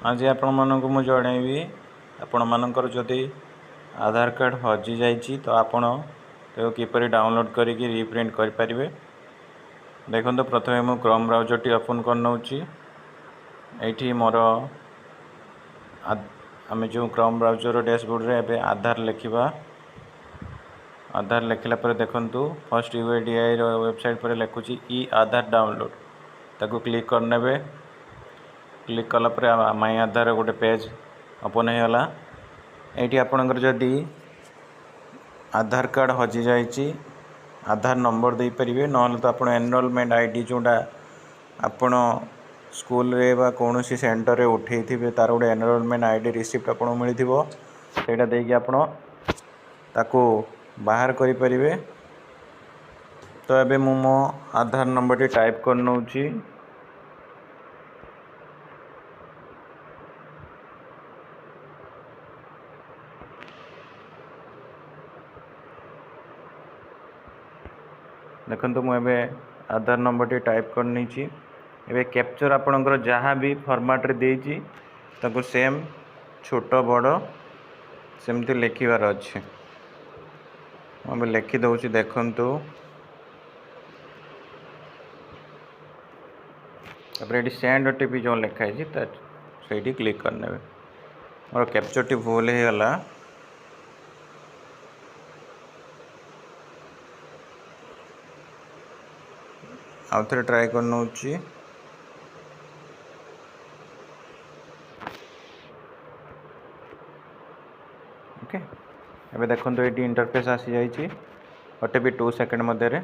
आज आपण मानक मु जनइबी आपण मानकर जदि आधार कार्ड हजि जाइए तो आपण किपरि डाउनलोड करिकी रिप्रिंट करें। देखो प्रथमे मु क्रोम ब्राउजर टी ओपन कर नौची। एठी मोर आम जो क्रोम ब्राउजर डैशबोर्ड रे एबे आधार लिखा। आधार लिखला पर देखंतु फर्स्ट यूआईडीआई वेबसाइट पर लिखुची ई आधार डाउनलोड ताको क्लिक करने। क्लिक कलापर माई आधार गोटे पेज ओपन हो गला। ये आपणकर जदि आधार कार्ड हजि जाइए आधार नंबर दे पारे ना तो आप एनरोलमेंट आईडी जोड़ा आपण स्कूल रे बा कौन सी सेंटर रे उठे थे तार गोटे एनरोलमेंट आईडी रिसीप्ट आपको मिली सेटा देकी आपण ताको बाहर करें। तो ये मु मो आधार नंबर टी टाइप कर नौची। देखो मुझे आधार नंबर टी टाइप करनी। एबे कैप्चर आपणकर जहाँ भी फॉर्मेट रे देजी ताको सेम छोट बड़ सेमती लिखिबार अच्छे। मैं लिखि दउची देखंतु। तापर ये सेंड ओटीपी जो लिखाई से क्लिक करने। मोर कैप्चर टी भूल हो गला। आउ थे ट्राए कर नौची। ओके एबे देखंतु ये इंटरफेस आसी जाइए। ओटीपी 2 सेकंड मध्य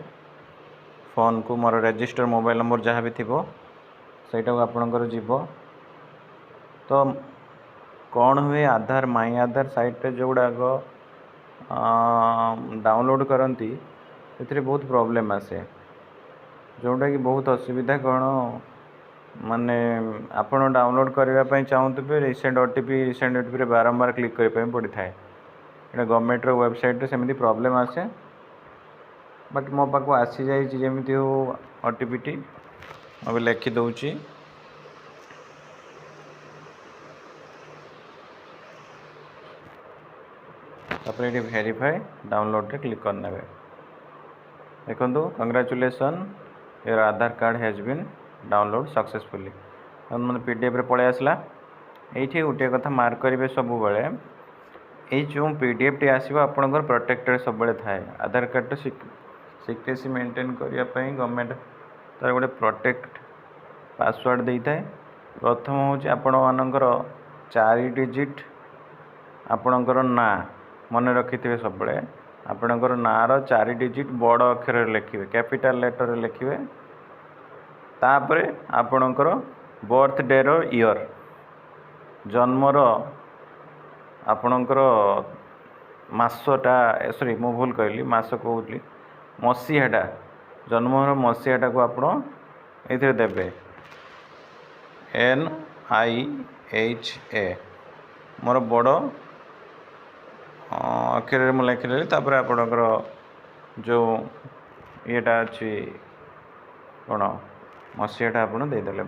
फोन को मोर रजिस्टर मोबाइल नंबर जहाँ भी थी सहीटा आपणकर जीव। तो कौन हुए आधार माई आधार साइट जो गुड़ाक डाउनलोड करती से बहुत प्रॉब्लम आसे जोटा कि बहुत असुविधा। कौन माने आपण डाउनलोड करने चाहूँ रिसेंट ओटीपी बारंबार क्लिक करने पड़ी थाए। ये गवर्नमेंट वेबसाइट सेमती प्रॉब्लम आसे बट मो पाक आसी जामी हो ओटीपी टी अब लिखि दउची। तापर ये वेरीफाई डाउनलोड रे क्लिक करने। देखो congratulation your Aadhaar card has been download successfully. मैंने पीडीएफ रे पड़े आसला। ये गोटे कथा मार्क करेंगे सब बेले ये जो पीडीएफ टी आसो आपंकर प्रोटेक्टेड सब थाए। आधार कार्ड तो सिक्रेसी मेंटेन करने गवर्नमेंट तार गोटे प्रोटेक्ट पासवर्ड दे थाए। प्रथम हूँ आपण मानकर 4 डिजिट आपणकर ना मन रखि थे सब आपणकर नार 4 डिजिट बड़ अक्षर लिखे कैपिटल लेटर लिखे। तापर आपणकर बर्थडे रो ईयर जन्मर आपणकर मसटा सॉरी मु भूल कहली मस कहली मसीहाटा जन्मर मसीहाटा को आप देवे NIHA मोर बड़ अक्षर मुझे लिखिदेली। तापर आपणकर जो येटा अच्छी कौन मसीहाटा आप देदेले।